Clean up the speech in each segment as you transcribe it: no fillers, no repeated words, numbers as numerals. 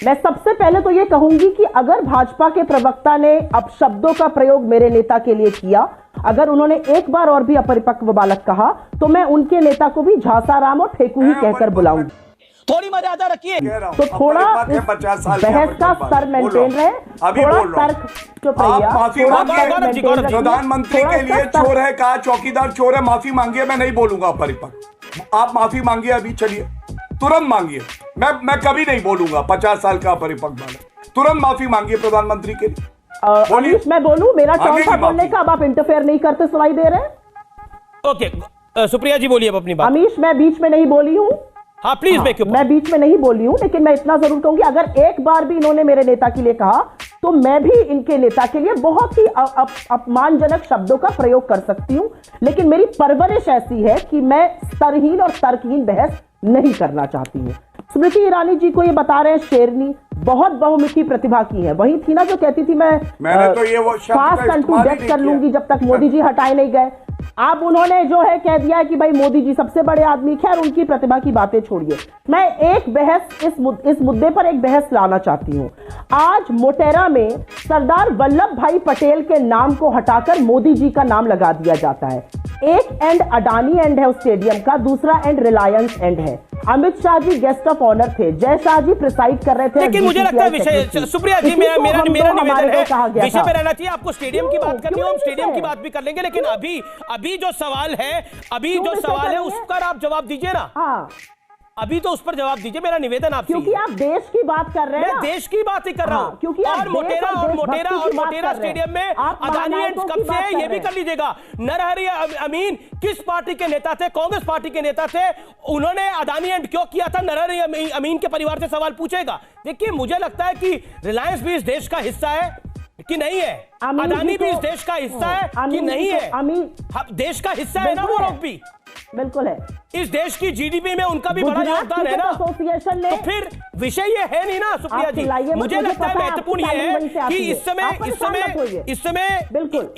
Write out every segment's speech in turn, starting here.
मैं सबसे पहले तो ये कहूंगी कि अगर भाजपा के प्रवक्ता ने अपशब्दों का प्रयोग मेरे नेता के लिए किया, अगर उन्होंने एक बार और भी अपरिपक्व बालक कहा, तो मैं उनके नेता को भी झांसाराम और फेकू ही कहकर बुलाऊंगी। थोड़ी मर्यादा रखिए। तो थोड़ा बहस का स्तर मेंटेन रहे, थोड़ा तर्क चुप रहिए। माफी मांगिए, प्रधानमंत्री के लिए चोर है कहा, चौकीदार चोर है, माफी मांगिए। मैं नहीं बोलूंगा अपरिपक्व, आप माफी मांगिए अभी, चलिए तुरंत मांगिए। मैं कभी नहीं बोलूंगा 50 साल का अपरिपक्व बालक। तुरंत माफी मांगिए प्रधानमंत्री के लिए। अमीश, मैं बोलूं, मेरा टर्न था बोलने का, अब आप इंटरफेयर नहीं करते सुनाई दे रहे। ओके, सुप्रिया जी बोलिए अपनी बात। अमीश, मैं बीच में नहीं बोली हूं। हाँ प्लीज। मैं बीच में नहीं बोली हूं, लेकिन मैं इतना जरूर कहूंगी, अगर एक बार भी इन्होंने मेरे नेता के लिए कहा, तो मैं भी इनके नेता के लिए बहुत ही अपमानजनक शब्दों का प्रयोग कर सकती हूं। लेकिन मेरी परवरिश ऐसी है कि मैं स्तरहीन और तर्कहीन बहस नहीं करना चाहती हूं। स्मृति ईरानी जी को ये बता रहे हैं शेरनी, बहुत बहुमुखी प्रतिभा की है। वही थी ना जो कहती थी मैं तो ये वो फास्ट एंड टू डेथ कर लूंगी जब तक मोदी जी हटाए नहीं गए। अब उन्होंने जो है कह दिया है कि भाई मोदी जी सबसे बड़े आदमी। खैर, उनकी प्रतिभा की बातें छोड़िए, मैं एक बहस इस मुद्दे पर एक बहस लाना चाहती हूं। आज मोटेरा में सरदार वल्लभ भाई पटेल के नाम को हटाकर मोदी जी का नाम लगा दिया जाता है। एक एंड अडानी एंड है उस स्टेडियम का, दूसरा एंड रिलायंस एंड है। Amit Shah ji guest of honour थे, जय शाह जी प्रिसाइड कर रहे थे। लेकिन मुझे लगता है विषय, सुप्रिया जी, मेरा निवेदन है विषय पे रहना चाहिए। आपको स्टेडियम की बात करनी हो, हम स्टेडियम की बात भी कर लेंगे, लेकिन अभी जो सवाल है उस पर आप जवाब दीजिए ना। हाँ, अभी तो उस पर जवाब दीजिए, मेरा निवेदन आपसे। क्योंकि आप देश की बात कर रहे हैं। मैं देश की बात ही कर रहा हूं। क्योंकि और मोटेरा स्टेडियम में अदानी एंड कब से है ये भी कर लीजिएगा। नरहरि अमीन किस पार्टी के नेता थे? कांग्रेस पार्टी के नेता थे। उन्होंने अदानी एंड क्यों किया था? नरहरि अमीन के परिवार से सवाल पूछेगा। देखिए, मुझे लगता है कि रिलायंस भी इस देश का हिस्सा है कि नहीं है, अदानी भी इस देश का हिस्सा है कि नहीं है, देश का हिस्सा है ना वो लोग भी। बिल्कुल है। इस देश की जीडीपी में उनका भी बड़ा योगदान है ना। एसोसिएशन ने तो फिर विषय ये है नहीं ना सुप्रिया जी। मुझे लगता है महत्वपूर्ण ये है कि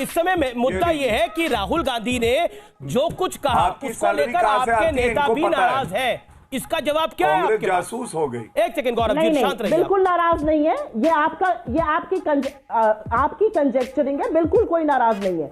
इस समय मुद्दा ये है कि राहुल गांधी ने जो कुछ कहा उसको लेकर आपके नेता भी नाराज है। इसका जवाब क्या है? आपके जासूस हो गई। एक सेकंड गौरव जी, शांत रहिए। बिल्कुल नाराज नहीं है, ये आपकी कंजेक्चरिंग है, बिल्कुल कोई नाराज नहीं है।